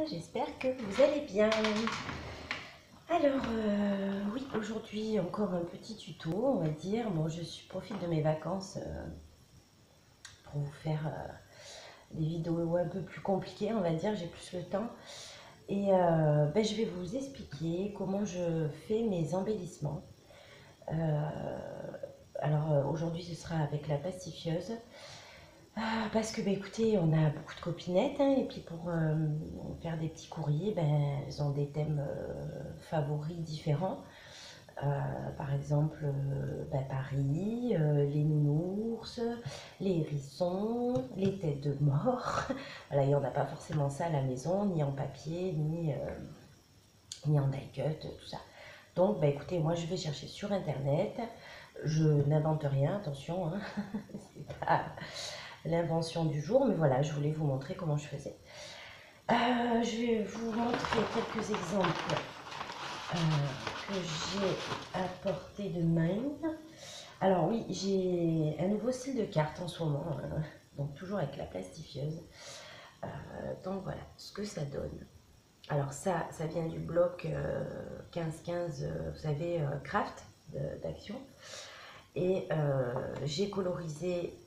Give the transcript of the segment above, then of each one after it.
j'espère que vous allez bien. Alors, oui, aujourd'hui encore un petit tuto, on va dire. Bon, profite de mes vacances pour vous faire des vidéos un peu plus compliquées, on va dire, j'ai plus le temps. Et je vais vous expliquer comment je fais mes embellissements. Aujourd'hui, ce sera avec la plastifieuse. Parce que, écoutez, on a beaucoup de copinettes, hein, et puis pour faire des petits courriers, elles ont des thèmes favoris différents. Par exemple, Paris, les nounours, les hérissons, les têtes de mort. Voilà, il n'y en a pas forcément ça à la maison, ni en papier, ni en die-cut, tout ça. Donc, écoutez, moi je vais chercher sur internet. Je n'invente rien, attention, hein. C'est pas l'invention du jour, mais voilà, je voulais vous montrer comment je faisais. Je vais vous montrer quelques exemples que j'ai apportés de Mind. Alors oui, j'ai un nouveau style de carte en ce moment, donc toujours avec la plastifieuse. Donc voilà ce que ça donne. Alors ça vient du bloc 15-15, vous savez, craft d'Action. Et j'ai colorisé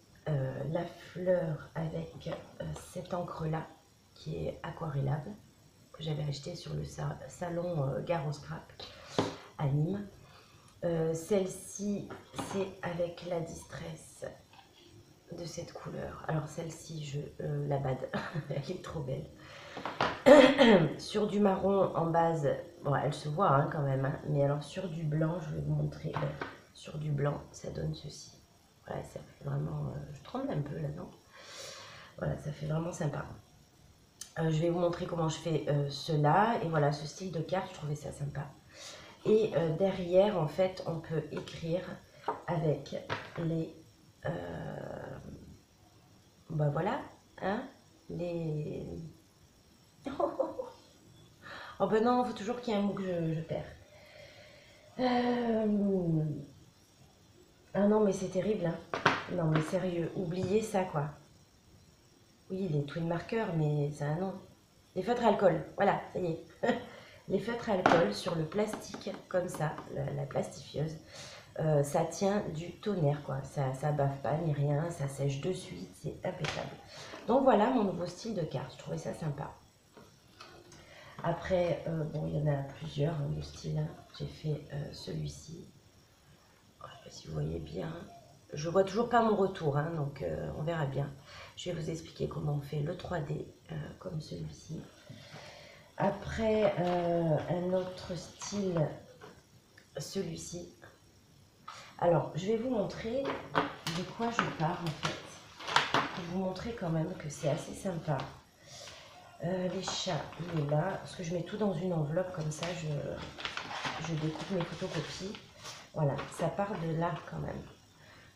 la fleur avec cette encre là qui est aquarellable, que j'avais acheté sur le salon Gare au Scrap à Nîmes. Celle-ci, c'est avec la Distress de cette couleur. Alors celle-ci, la bade, elle est trop belle. Sur du marron en base, bon, elle se voit hein, quand même, hein, mais alors sur du blanc, je vais vous montrer, sur du blanc, ça donne ceci. Voilà, ça fait vraiment, je tremble un peu là-dedans. Voilà, ça fait vraiment sympa. Je vais vous montrer comment je fais cela, et voilà, ce style de carte, je trouvais ça sympa. Et derrière, en fait, on peut écrire avec les... voilà, hein, les... Oh ben non, il faut toujours qu'il y ait un mot que je perds. Ah non, mais c'est terrible, hein. Non, mais sérieux, oubliez ça, quoi. Oui, les twin markers, mais c'est un nom. Les feutres à alcool, voilà, ça y est. Les feutres à alcool sur le plastique, comme ça, la plastifieuse, ça tient du tonnerre, quoi. Ça bave pas ni rien, ça sèche de suite, c'est impeccable. Donc voilà mon nouveau style de carte, je trouvais ça sympa. Après, bon, il y en a plusieurs hein, de styles. J'ai fait celui-ci. Je ne sais pas si vous voyez bien. Je vois toujours pas mon retour, hein, donc on verra bien. Je vais vous expliquer comment on fait le 3D comme celui-ci. Après, un autre style, celui-ci. Alors, je vais vous montrer de quoi je pars en fait. Pour vous montrer quand même que c'est assez sympa. Les chats, il est là. Parce que je mets tout dans une enveloppe, comme ça je découpe mes photocopies. Voilà, ça part de là quand même.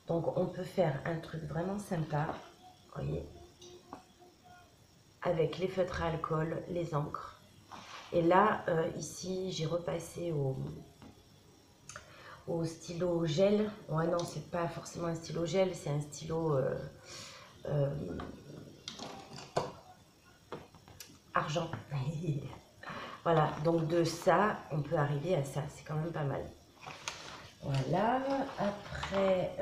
Donc on peut faire un truc vraiment sympa, vous voyez, avec les feutres à alcool, les encres. Et là, ici, j'ai repassé au stylo gel. Ouais, non, c'est pas forcément un stylo gel, c'est un stylo argent. Voilà, donc de ça, on peut arriver à ça, c'est quand même pas mal. Voilà, après,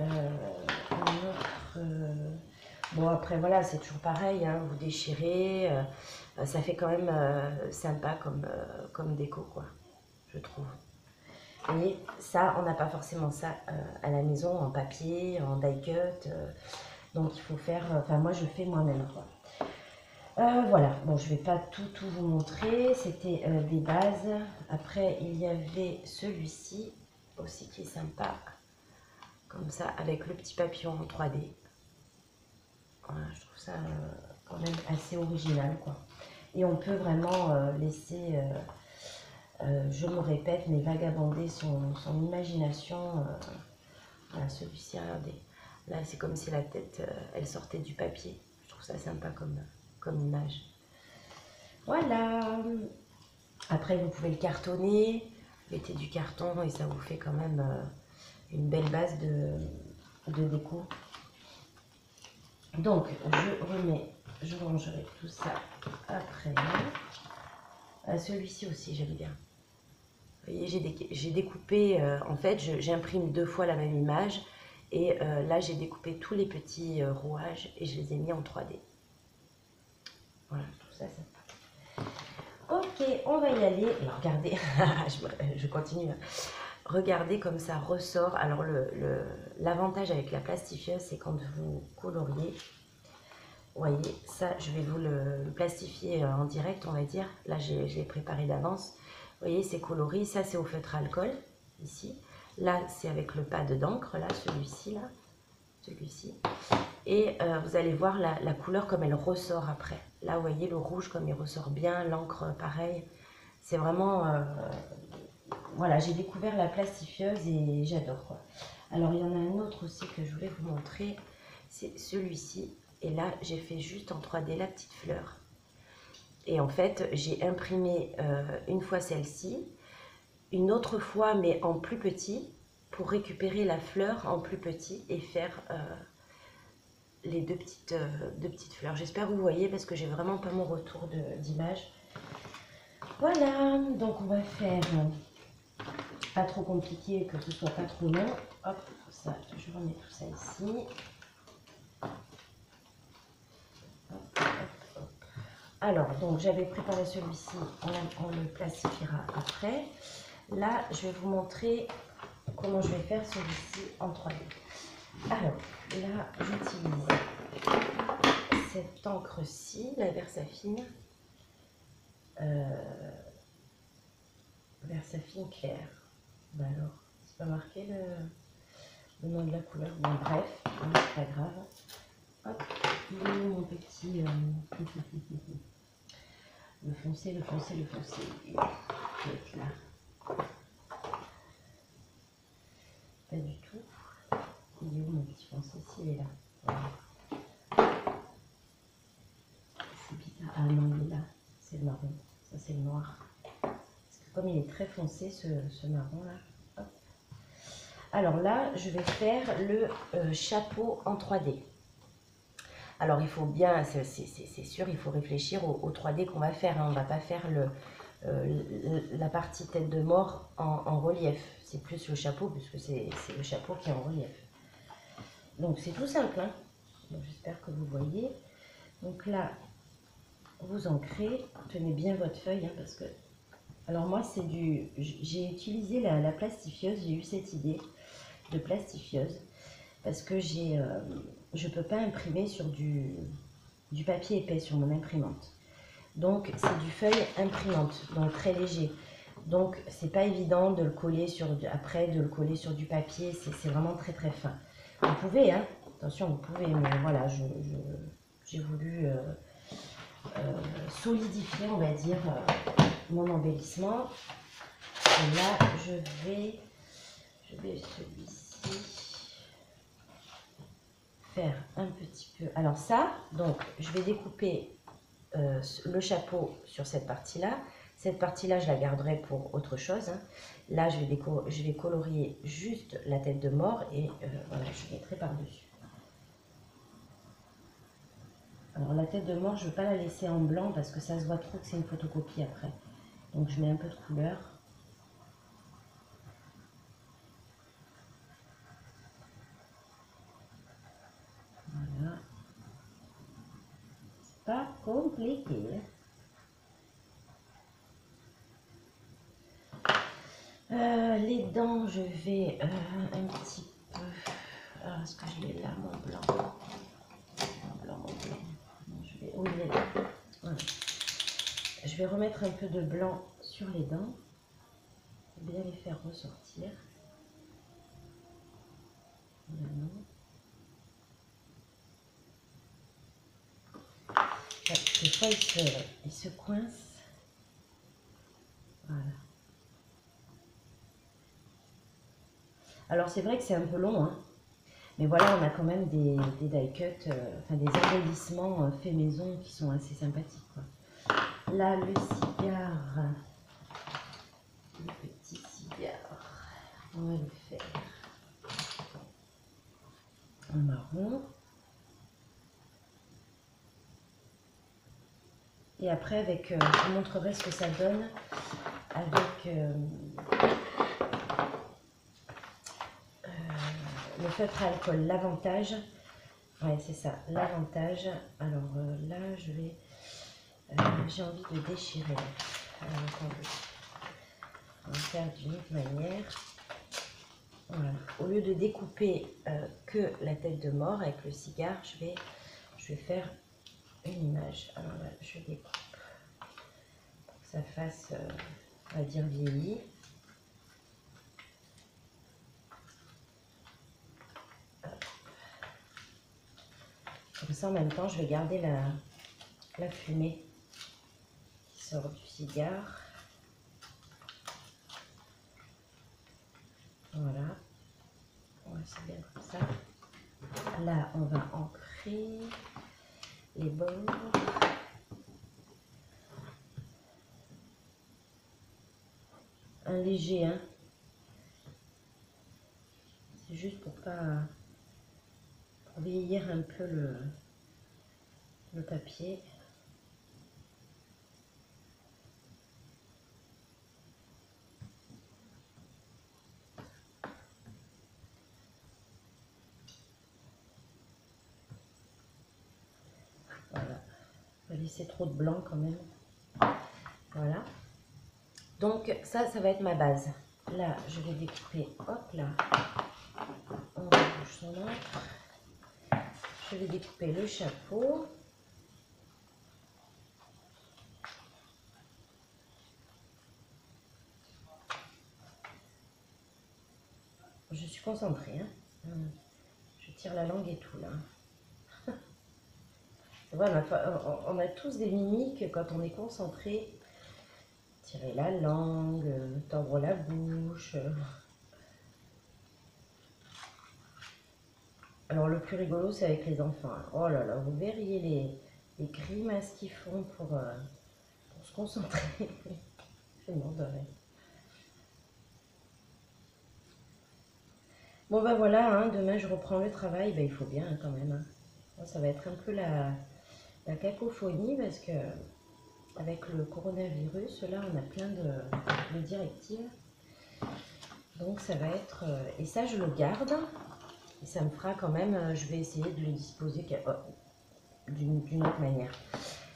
bon, après, voilà, c'est toujours pareil, hein, vous déchirez, ça fait quand même sympa comme déco, quoi, je trouve. Et ça, on n'a pas forcément ça à la maison, en papier, en die-cut, donc il faut faire, enfin, moi, je fais moi-même, quoi. Voilà, bon, je ne vais pas tout vous montrer, c'était des bases. Après, il y avait celui-ci aussi qui est sympa, comme ça, avec le petit papillon en 3D. Voilà, je trouve ça quand même assez original, quoi. Et on peut vraiment laisser, je me répète, mais vagabonder son imagination. Voilà, celui-ci, regardez. Là, c'est comme si la tête, elle sortait du papier. Je trouve ça sympa comme image. Voilà. Après, vous pouvez le cartonner, mettez du carton et ça vous fait quand même une belle base de déco. Donc, je rangerai tout ça après. Celui-ci aussi, j'aime bien. Vous voyez, j'ai découpé, en fait, j'imprime 2 fois la même image. Et là, j'ai découpé tous les petits rouages et je les ai mis en 3D. Voilà, je trouve ça sympa. Ok, on va y aller. Alors, regardez, je continue. Regardez comme ça ressort. Alors, l'avantage avec la plastifieuse, c'est quand vous coloriez. Vous voyez, ça, je vais vous le plastifier en direct, on va dire. Là, je l'ai préparé d'avance. Vous voyez, c'est coloré. Ça, c'est au feutre alcool, ici. Là, c'est avec le pad d'encre, là, celui-ci, là. Celui-ci. Et vous allez voir la couleur comme elle ressort après. Là, vous voyez, le rouge, comme il ressort bien. L'encre, pareil. C'est vraiment... voilà, j'ai découvert la plastifieuse et j'adore, quoi. Alors, il y en a un autre aussi que je voulais vous montrer. C'est celui-ci. Et là, j'ai fait juste en 3D la petite fleur. Et en fait, j'ai imprimé une fois celle-ci, une autre fois, mais en plus petit, pour récupérer la fleur en plus petit et faire les deux petites fleurs. J'espère que vous voyez parce que j'ai vraiment pas mon retour d'image. Voilà, donc on va faire pas trop compliqué, que ce soit pas trop long. Hop, ça, je remets tout ça ici. Alors, donc j'avais préparé celui-ci, on le plastifiera après. Là, je vais vous montrer comment je vais faire celui-ci en 3D. Alors, là, j'utilise cette encre-ci, la Versafine, Versafine claire. Ben alors, c'est pas marqué le nom de la couleur. Bon, bref, c'est pas grave. Hop, il est où mon petit... le foncé, le foncé, le foncé. Il peut être là. Pas du tout. Il est où mon petit foncé? S'il est là. Voilà. C'est bizarre. Ah non, il est là. C'est le marron. Ça, c'est le noir. Parce que comme il est très foncé, ce marron là. Hop. Alors là, je vais faire le chapeau en 3D. Alors il faut bien, c'est sûr, il faut réfléchir au 3D qu'on va faire. Hein. On ne va pas faire la partie tête de mort en relief. C'est plus le chapeau, puisque c'est le chapeau qui est en relief. Donc c'est tout simple. Hein. J'espère que vous voyez. Donc là, vous ancrez. Tenez bien votre feuille, hein, parce que... Alors moi, c'est du... J'ai utilisé la plastifieuse. J'ai eu cette idée de plastifieuse. Parce que je ne peux pas imprimer sur du papier épais sur mon imprimante. Donc c'est du feuille imprimante, donc très léger. Donc c'est pas évident de le coller après de le coller sur du papier, c'est vraiment très très fin. Vous pouvez, hein, attention, vous pouvez, mais voilà, j'ai voulu solidifier, on va dire, mon embellissement. Et là, je vais celui-ci faire un petit peu. Alors ça, donc je vais découper le chapeau sur cette partie-là. Cette partie-là, je la garderai pour autre chose. Hein. Là, je vais colorier juste la tête de mort et voilà, je mettrai par-dessus. Alors la tête de mort, je ne veux pas la laisser en blanc parce que ça se voit trop que c'est une photocopie après. Donc je mets un peu de couleur. Voilà. C'est pas compliqué. Les dents, je vais un petit peu... Alors, est-ce que je l'ai là, mon blanc? Mon blanc. Non, je vais... Oui, il est là. Voilà. Je vais remettre un peu de blanc sur les dents. Bien les faire ressortir. Voilà. Des fois, il se coince. Voilà. Alors, c'est vrai que c'est un peu long, hein. Mais voilà, on a quand même des die cuts, enfin des embellissements faits maison qui sont assez sympathiques, quoi. Là, le cigare, le petit cigare, on va le faire en marron. Et après, avec, je vous montrerai ce que ça donne avec le feutre à alcool. L'avantage, ouais, c'est ça, l'avantage. Alors là, je vais, j'ai envie de déchirer. Alors, attendez. On va faire d'une autre manière. Voilà. Au lieu de découper que la tête de mort avec le cigare, je vais faire une image. Alors là, je découpe pour que ça fasse, on va dire, vieilli. Comme ça, en même temps, je vais garder la fumée qui sort du cigare. Voilà. Ouais, c'est bien comme ça. Là, on va ancrer les bords. Un léger, hein. C'est juste pour pas pour vieillir un peu le papier. Voilà. Pas laisser trop de blanc quand même. Voilà. Donc ça va être ma base. Là, je vais découper, hop là, on rebouche son encre. Je vais découper le chapeau. Je suis concentrée, hein. Je tire la langue et tout là. Voilà, on a tous des mimiques quand on est concentré. Tirer la langue, tordre la bouche. Alors le plus rigolo, c'est avec les enfants. Oh là là, vous verriez les grimaces qu'ils font pour se concentrer. Je m'en donnerai. Bon ben voilà, hein, demain je reprends le travail. Ben, il faut bien hein, quand même. Hein. Ça va être un peu la cacophonie parce que avec le coronavirus, là on a plein de directives. Donc ça va être... et ça je le garde. Et ça me fera quand même... je vais essayer de le disposer d'une autre manière.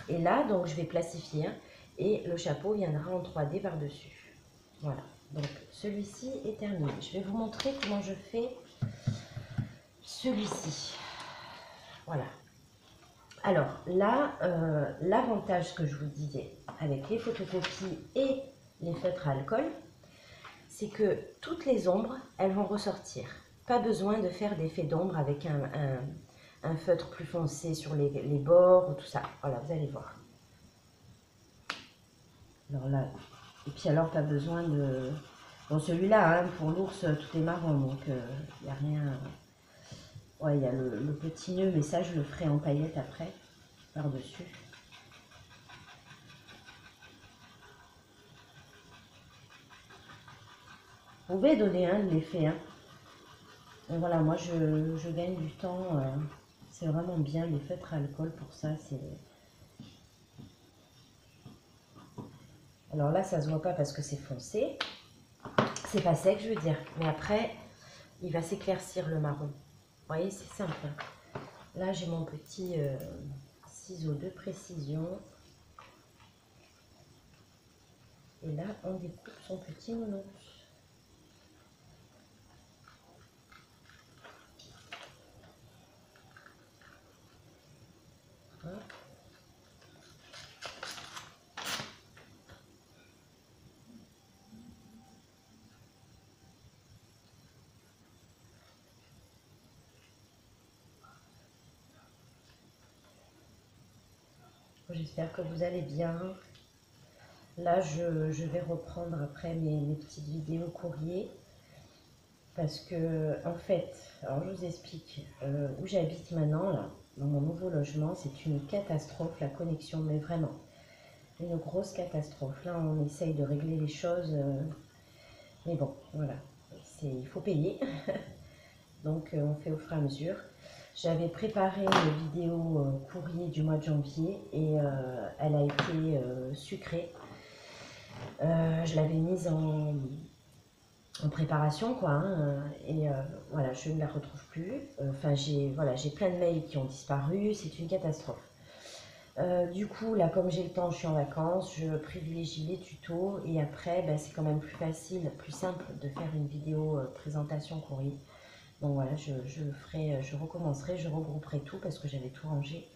Et là, donc je vais plastifier. Hein, et le chapeau viendra en 3D par-dessus. Voilà. Donc celui-ci est terminé. Je vais vous montrer comment je fais celui-ci. Voilà. Alors là, l'avantage que je vous disais avec les photocopies et les feutres à alcool, c'est que toutes les ombres, elles vont ressortir. Pas besoin de faire d'effet d'ombre avec un feutre plus foncé sur les bords ou tout ça. Voilà, vous allez voir. Alors là, et puis alors pas besoin de... Bon celui-là, hein, pour l'ours, tout est marron, donc il n'y a rien... Ouais, il y a le petit nœud, mais ça je le ferai en paillettes après, par-dessus. Vous pouvez donner un de l'effet, hein. Et voilà, moi je gagne du temps, c'est vraiment bien les feutres à alcool pour ça. Alors là, ça se voit pas parce que c'est foncé, c'est pas sec, je veux dire, mais après, il va s'éclaircir le marron. Vous voyez, c'est simple. Là, j'ai mon petit ciseau de précision. Et là, on découpe son petit nounours. J'espère que vous allez bien. Là, je vais reprendre après mes petites vidéos courrier. Parce que, en fait, alors je vous explique, où j'habite maintenant, là, dans mon nouveau logement, c'est une catastrophe, la connexion, mais vraiment, une grosse catastrophe. Là, on essaye de régler les choses, mais bon, voilà, il faut payer. Donc, on fait au fur et à mesure. J'avais préparé une vidéo courrier du mois de janvier et elle a été sucrée. Je l'avais mise en préparation, quoi, hein, et voilà, je ne la retrouve plus. Enfin, j'ai plein de mails qui ont disparu, c'est une catastrophe. Du coup, là, comme j'ai le temps, je suis en vacances, je privilégie les tutos et après, ben, c'est quand même plus facile, plus simple de faire une vidéo présentation courrier. Donc voilà, je recommencerai, je regrouperai tout parce que j'avais tout rangé.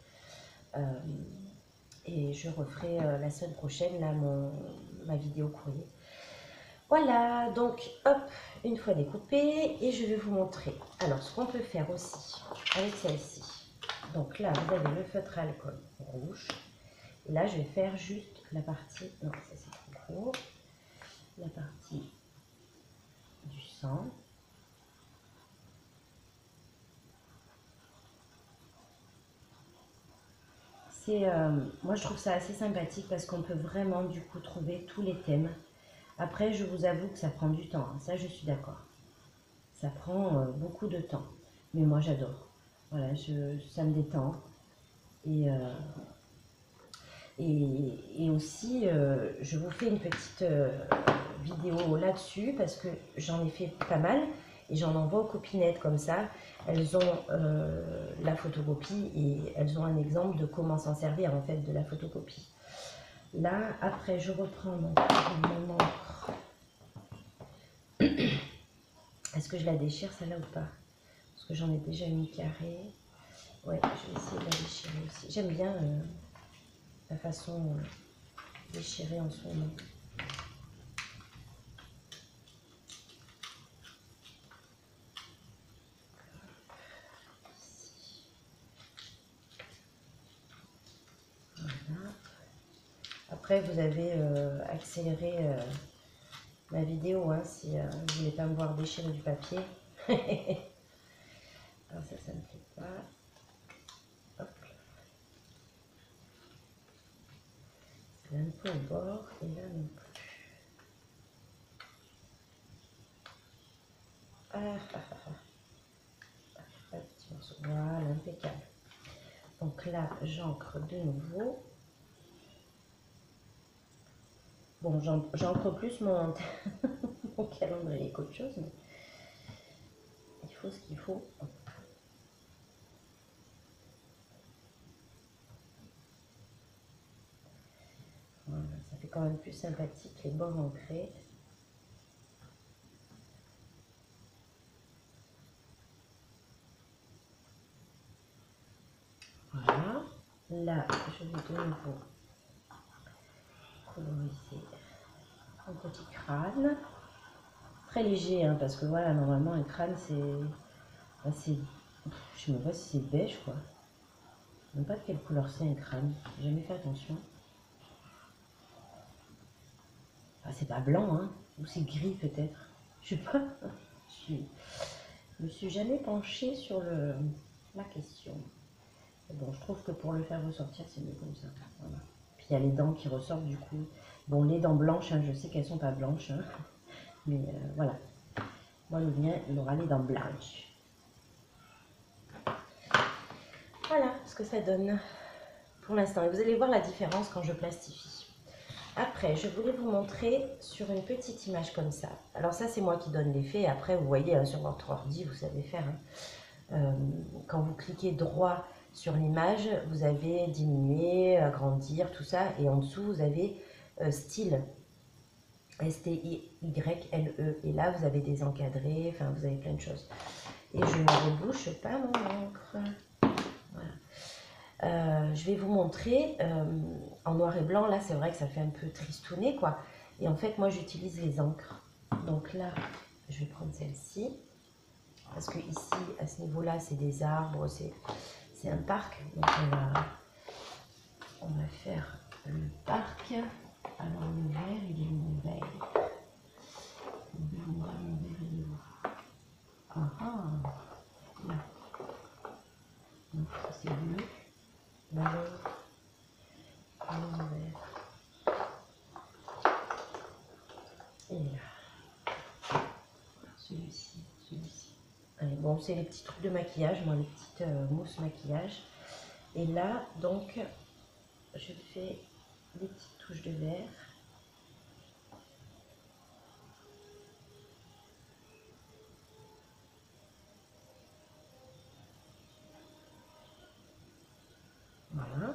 Et je referai la semaine prochaine là, ma vidéo courrier. Voilà, donc hop, une fois découpée, et je vais vous montrer. Alors, ce qu'on peut faire aussi avec celle-ci. Donc là, vous avez le feutre à alcool rouge. Et là, je vais faire juste la partie, non, ça c'est trop gros, la partie du sang. Moi, je trouve ça assez sympathique parce qu'on peut vraiment, du coup, trouver tous les thèmes. Après, je vous avoue que ça prend du temps, hein, ça je suis d'accord. Ça prend beaucoup de temps, mais moi j'adore. Voilà, ça me détend. Et, et aussi, je vous fais une petite vidéo là-dessus parce que j'en ai fait pas mal et j'en envoie aux copinettes comme ça. Elles ont la photocopie et elles ont un exemple de comment s'en servir en fait de la photocopie. Là, après, je reprends mon encre. Est-ce que je la déchire celle-là ou pas? Parce que j'en ai déjà mis carré. Ouais, je vais essayer de la déchirer aussi. J'aime bien la façon déchirée en ce moment. Voilà. Après, vous avez accéléré ma vidéo hein, si vous ne voulez pas me voir déchirer du papier. Alors ça ne me plaît pas. Hop. Là un peu au bord et là non plus. Petit morceau. Voilà, impeccable. Donc là, j'encre de nouveau. Bon, j'encre plus mon, mon calendrier qu'autre chose, mais il faut ce qu'il faut. Voilà, ça fait quand même plus sympathique les bords ancrés. Voilà. Là, je vais de nouveau coloriser un petit crâne. Très léger, hein, parce que voilà, normalement, un crâne, c'est... je sais même pas si c'est beige, quoi. Je ne sais même pas de quelle couleur c'est un crâne. J'ai jamais fait attention. Ah, c'est pas blanc, hein. Ou c'est gris, peut-être. Je sais pas. Je me suis jamais penchée sur la question. Bon, je trouve que pour le faire ressortir, c'est mieux comme ça. Voilà. Puis il y a les dents qui ressortent du coup. Bon, les dents blanches, hein, je sais qu'elles sont pas blanches. Hein, mais voilà. Moi, le mien, il aura les dents blanches. Voilà ce que ça donne pour l'instant. Et vous allez voir la différence quand je plastifie. Après, je voulais vous montrer sur une petite image comme ça. Alors ça, c'est moi qui donne l'effet. Après, vous voyez, hein, sur votre ordi, vous savez faire. Hein. Quand vous cliquez droit sur l'image, vous avez diminuer, agrandir, tout ça. Et en dessous, vous avez style. S-T-I-Y-L-E. Et là, vous avez des encadrés, enfin, vous avez plein de choses. Et je ne rebouche pas mon encre. Voilà. Je vais vous montrer en noir et blanc. Là, c'est vrai que ça fait un peu tristouné, quoi. Et en fait, moi, j'utilise les encres. Donc là, je vais prendre celle-ci. Parce que ici, à ce niveau-là, c'est des arbres, c'est un parc. Donc on va faire le parc. Alors le vert, il est mon vert. Mon vert, il est où? Ah ah, là. Donc ça c'est bleu. Alors, mon vert. Et là. Celui-ci. Allez, bon, c'est les petits trucs de maquillage, moi, les petites mousses maquillage. Et là, donc, je fais des petites touches de vert. Voilà.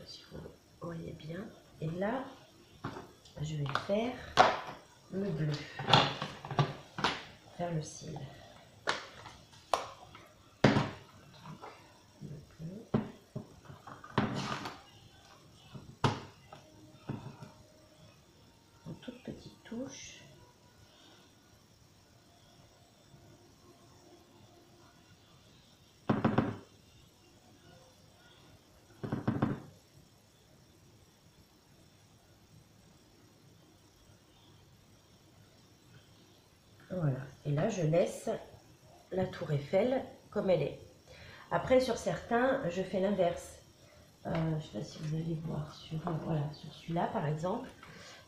Si vous voyez bien. Et là, je vais faire le bleu. Faire le cil. Le bleu. Une toute petite touche. Voilà. Et là, je laisse la tour Eiffel comme elle est. Après, sur certains, je fais l'inverse. Je ne sais pas si vous allez voir sur, voilà, sur celui-là, par exemple.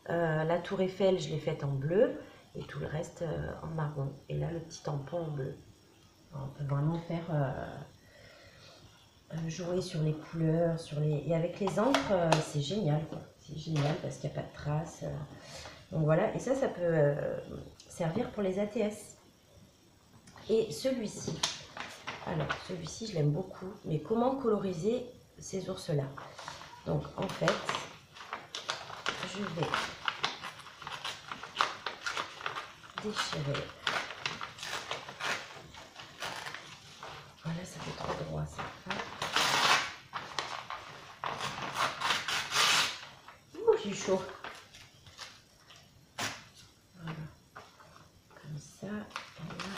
La tour Eiffel, je l'ai faite en bleu et tout le reste en marron. Et là, le petit tampon en bleu. On peut vraiment faire jouer sur les couleurs, et avec les encres, c'est génial. C'est génial parce qu'il n'y a pas de traces. Donc voilà, et ça peut servir pour les ATS. Et celui-ci, alors celui-ci, je l'aime beaucoup. Mais comment coloriser ces ours-là? Donc en fait, je vais déchirer. Voilà, ça fait trop droit ça. Ouh, j'ai chaud. Voilà, comme ça. Voilà.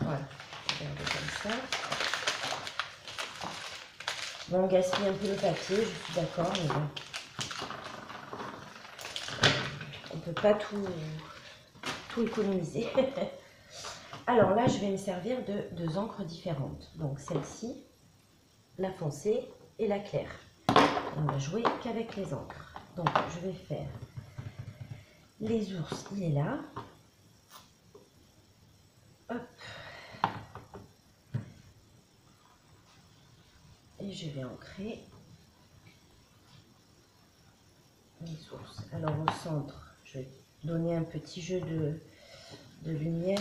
Voilà, regardez comme ça. Bon, on gaspille un peu le papier, je suis d'accord, mais bon. On ne peut pas tout économiser. Alors là, je vais me servir de deux encres différentes. Donc celle-ci, la foncée et la claire. On va jouer qu'avec les encres. Donc je vais faire les ours, il est là. Hop. Et je vais ancrer les ours. Alors au centre, je vais donner un petit jeu de lumière.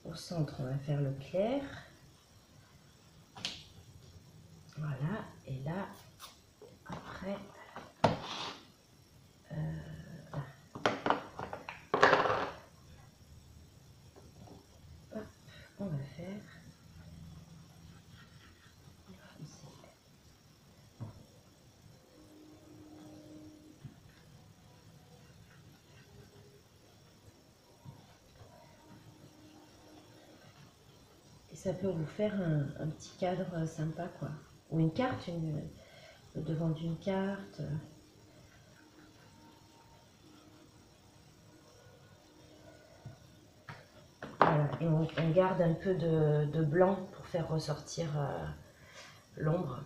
Au centre, on va faire le clair. Voilà, et là, après, hop, on va faire le foncé. Et ça peut vous faire un petit cadre sympa, quoi. Ou une carte, le devant d'une carte. Voilà, et on garde un peu de blanc pour faire ressortir l'ombre.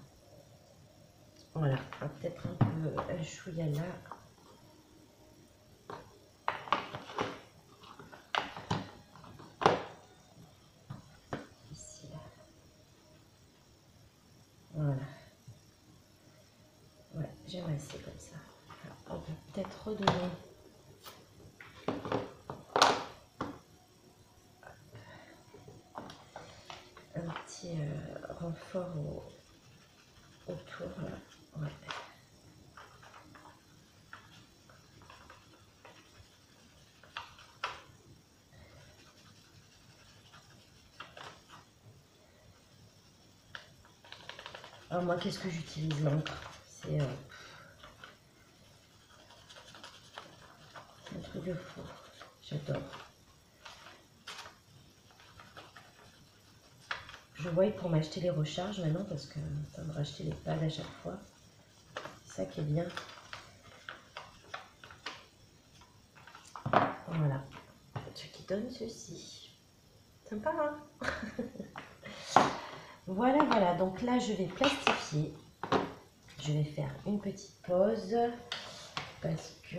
Voilà, peut-être un peu un chouïa là. Ici, là. Voilà. Ouais, j'aime assez comme ça. On peut peut-être redonner un petit renfort autour là. Ouais. Alors moi, qu'est-ce que j'utilise l'encre? C'est un truc de fou. J'adore. Je vois pour m'acheter les recharges maintenant parce que ça me racheter les pads à chaque fois. C'est ça qui est bien. Voilà. Ce qui donne ceci. Sympa, hein? Voilà, voilà. Donc là, je vais plastifier. Je vais faire une petite pause parce que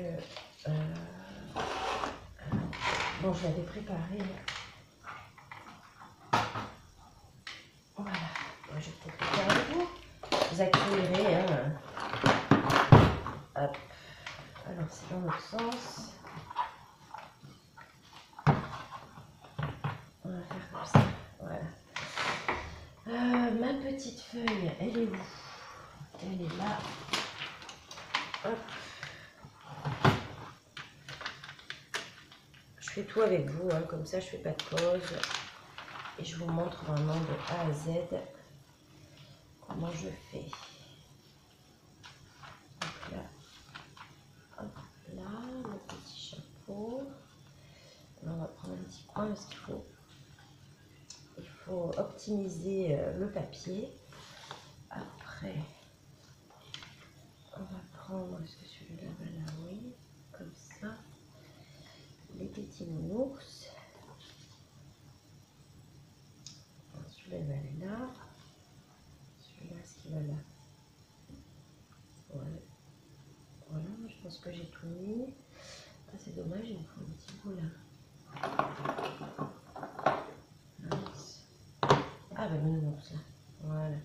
bon, je l'avais préparé. Voilà. Bon, je vais peut-être le faire avec vous. Vous accélérez. Hein. Hop. Alors, c'est dans l'autre sens. On va faire comme ça. Voilà. Ma petite feuille, elle est où? Elle est là. Hop. Je fais tout avec vous, hein, comme ça je fais pas de pause. Et je vous montre vraiment de A à Z comment je fais. Donc là, hop, là, le petit chapeau. Là, on va prendre un petit coin parce qu'il faut optimiser le papier. Après, on va prendre, est-ce que celui-là va là? Oui, comme ça. Les petits nounours. Celui-là, il va aller là. Celui-là, est-ce qu'il va là? Ouais. Voilà, je pense que j'ai tout mis. Ah, c'est dommage, il me faut un petit bout là. Nice. Ah, ben le nounours là. Voilà.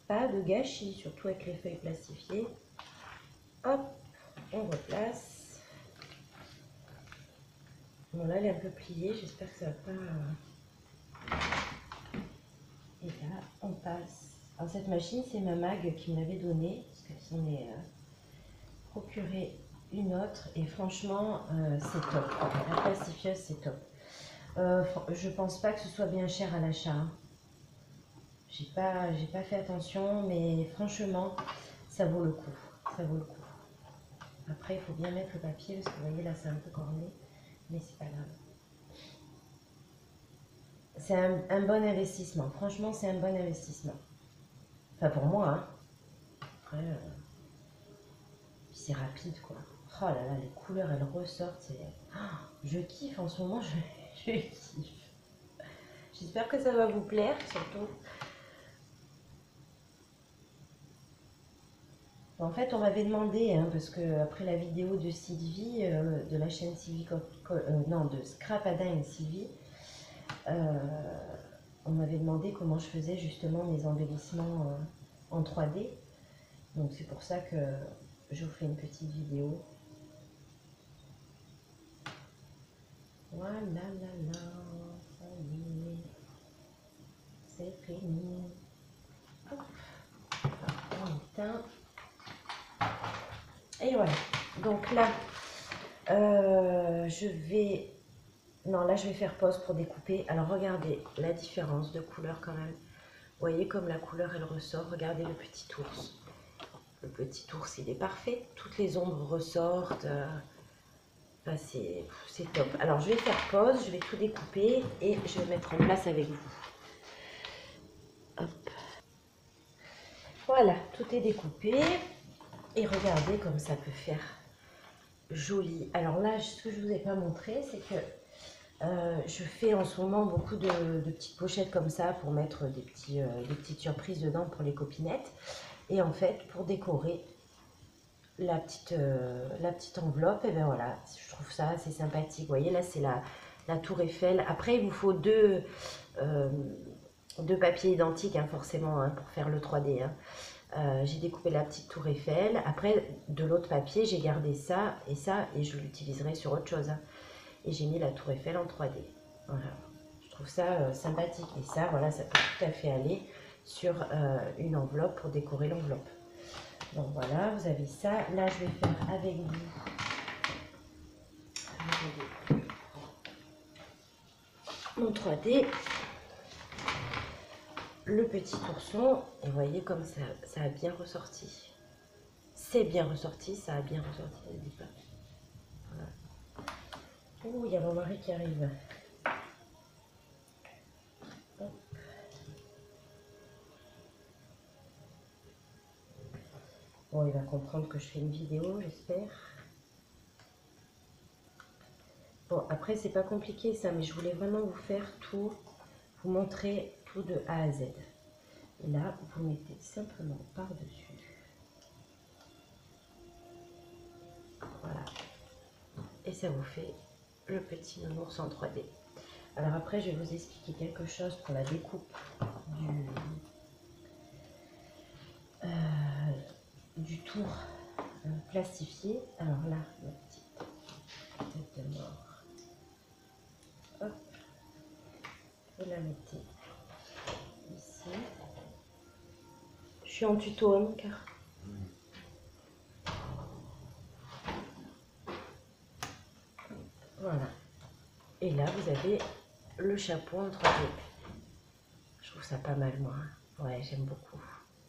Pas de gâchis, surtout avec les feuilles plastifiées. Hop, on replace. Bon, là, elle est un peu pliée. J'espère que ça va pas. Et là, on passe. Alors, cette machine, c'est ma mag qui me l'avait donnée. Parce qu'elle s'en est procurée une autre. Et franchement, c'est top. La plastifieuse, c'est top. Je pense pas que ce soit bien cher à l'achat. Hein. J'ai pas fait attention, mais franchement, ça vaut le coup. Ça vaut le coup. Après, il faut bien mettre le papier parce que vous voyez là, c'est un peu corné, mais c'est pas grave. C'est un bon investissement. Franchement, c'est un bon investissement. Enfin, pour moi, hein. Après, c'est rapide, quoi. Oh là là, les couleurs, elles ressortent. Je kiffe en ce moment, je kiffe. J'espère que ça va vous plaire, surtout. En fait, on m'avait demandé, hein, parce que après la vidéo de Sylvie, de la chaîne Sylvie, non, de Scrap Adin et Sylvie, on m'avait demandé comment je faisais justement mes embellissements en 3D. Donc c'est pour ça que je vous fais une petite vidéo. Voilà, là, là, ça y est, c'est fini. Hop. On éteint. Et voilà. Donc là, je vais... Non, là, je vais faire pause pour découper. Alors, regardez la différence de couleur quand même. Vous voyez comme la couleur, elle ressort. Regardez le petit ours. Le petit ours, il est parfait. Toutes les ombres ressortent. Enfin, c'est top. Alors, je vais faire pause. Je vais tout découper et je vais mettre en place avec vous. Hop. Voilà, tout est découpé. Et regardez comme ça peut faire joli. Alors là, ce que je ne vous ai pas montré, c'est que je fais en ce moment beaucoup de petites pochettes comme ça pour mettre des petites surprises dedans pour les copinettes. Et en fait, pour décorer la petite enveloppe, et ben voilà, je trouve ça assez sympathique. Vous voyez, là, c'est la tour Eiffel. Après, il vous faut deux papiers identiques, hein, forcément, hein, pour faire le 3D. Hein. J'ai découpé la petite tour Eiffel. Après, de l'autre papier, j'ai gardé ça, et je l'utiliserai sur autre chose. Hein. Et j'ai mis la tour Eiffel en 3D. Voilà. Je trouve ça sympathique. Et ça, voilà, ça peut tout à fait aller sur une enveloppe pour décorer l'enveloppe. Donc voilà, vous avez ça. Là, je vais faire avec vous mon 3D. Le petit ourson. Et vous voyez comme ça a bien ressorti. C'est bien ressorti, ça a bien ressorti. Je ne dis pas. Voilà. Ouh, il y a mon mari qui arrive. Hop. Bon, il va comprendre que je fais une vidéo, j'espère. Bon, après, c'est pas compliqué ça, mais je voulais vraiment vous faire tout, vous montrer tout de A à Z. Et là, vous mettez simplement par-dessus. Voilà. Et ça vous fait le petit nounours en 3D. Alors après, je vais vous expliquer quelque chose pour la découpe du tour plastifié. Alors là, ma petite tête de mort. Hop. Vous la mettez ici. Je suis en tuto, hein, mon cœur. Voilà. Et là, vous avez le chapeau en 3D. Je trouve ça pas mal, moi. Ouais, j'aime beaucoup.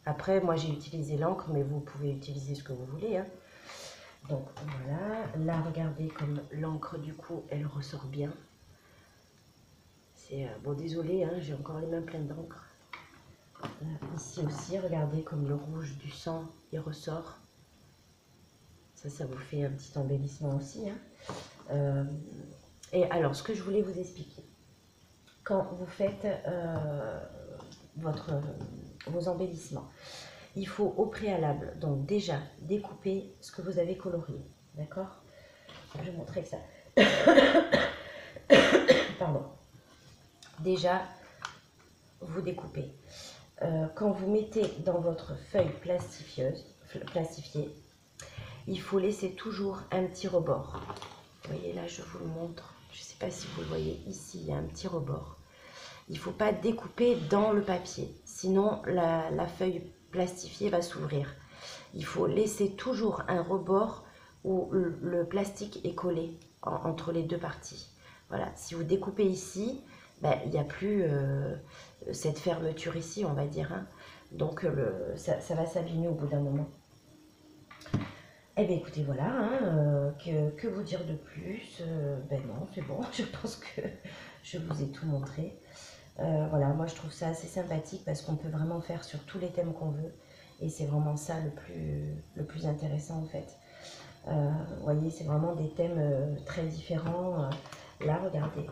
Après, moi, j'ai utilisé l'encre, mais vous pouvez utiliser ce que vous voulez. Hein. Donc, voilà. Là, regardez comme l'encre, du coup, elle ressort bien. C'est... bon, désolé, hein, j'ai encore les mains pleines d'encre. Ici aussi, regardez comme le rouge du sang, il ressort. Ça vous fait un petit embellissement aussi. Hein. Et alors, ce que je voulais vous expliquer. Quand vous faites vos embellissements, il faut au préalable, donc déjà, découper ce que vous avez colorié. D'accord? Je vais montrer que ça. Pardon. Déjà, vous découpez. Quand vous mettez dans votre feuille plastifiée, il faut laisser toujours un petit rebord. Vous voyez là, je vous le montre. Je ne sais pas si vous le voyez ici, il y a un petit rebord. Il ne faut pas découper dans le papier, sinon la feuille plastifiée va s'ouvrir. Il faut laisser toujours un rebord où le plastique est collé entre les deux parties. Voilà, si vous découpez ici, ben, il n'y a plus cette fermeture ici, on va dire. Hein. Donc ça va s'abîmer au bout d'un moment. Eh bien écoutez, voilà, hein, que vous dire de plus? Ben non, c'est bon, je pense que je vous ai tout montré. Voilà, moi je trouve ça assez sympathique parce qu'on peut vraiment faire sur tous les thèmes qu'on veut. Et c'est vraiment ça le plus intéressant en fait. Vous voyez, c'est vraiment des thèmes très différents. Là, regardez,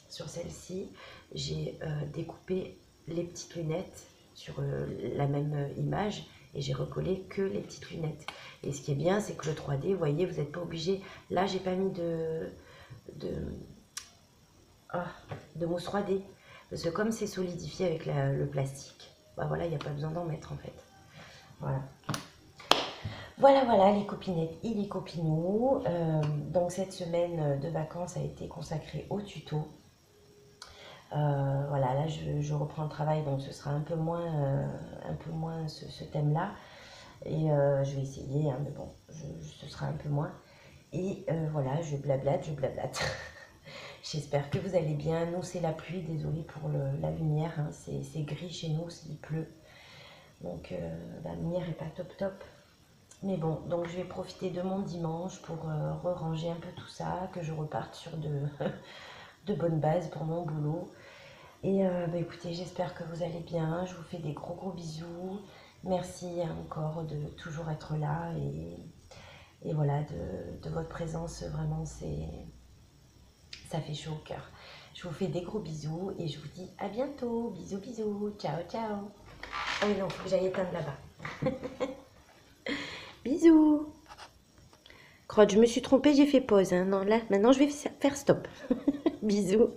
sur celle-ci, j'ai découpé les petites lunettes sur la même image. Et j'ai recollé que les petites lunettes. Et ce qui est bien, c'est que le 3D, vous voyez, vous n'êtes pas obligé. Là, j'ai pas mis de mousse 3D. Parce que comme c'est solidifié avec le plastique, bah voilà, il n'y a pas besoin d'en mettre en fait. Voilà. Voilà les copinettes et les copinous. Donc cette semaine de vacances a été consacrée au tuto. Voilà, là je reprends le travail, donc ce sera un peu moins ce thème-là. Et je vais essayer, hein, mais bon, ce sera un peu moins. Et voilà, je blablate. J'espère que vous allez bien. Nous, c'est la pluie, désolé pour la lumière, hein, c'est gris chez nous, il pleut. Donc la lumière n'est pas top. Mais bon, donc je vais profiter de mon dimanche pour ranger un peu tout ça, que je reparte sur de bonnes bases pour mon boulot. Et bah, écoutez, j'espère que vous allez bien. Je vous fais des gros bisous. Merci encore de toujours être là. Et voilà, de votre présence, vraiment, ça fait chaud au cœur. Je vous fais des gros bisous et je vous dis à bientôt. Bisous. Ciao. Ah oui, non, il faut que j'aille éteindre là-bas. Bisous. Crotte, je me suis trompée, j'ai fait pause. Hein. Non, là, maintenant, je vais faire stop. Bisous.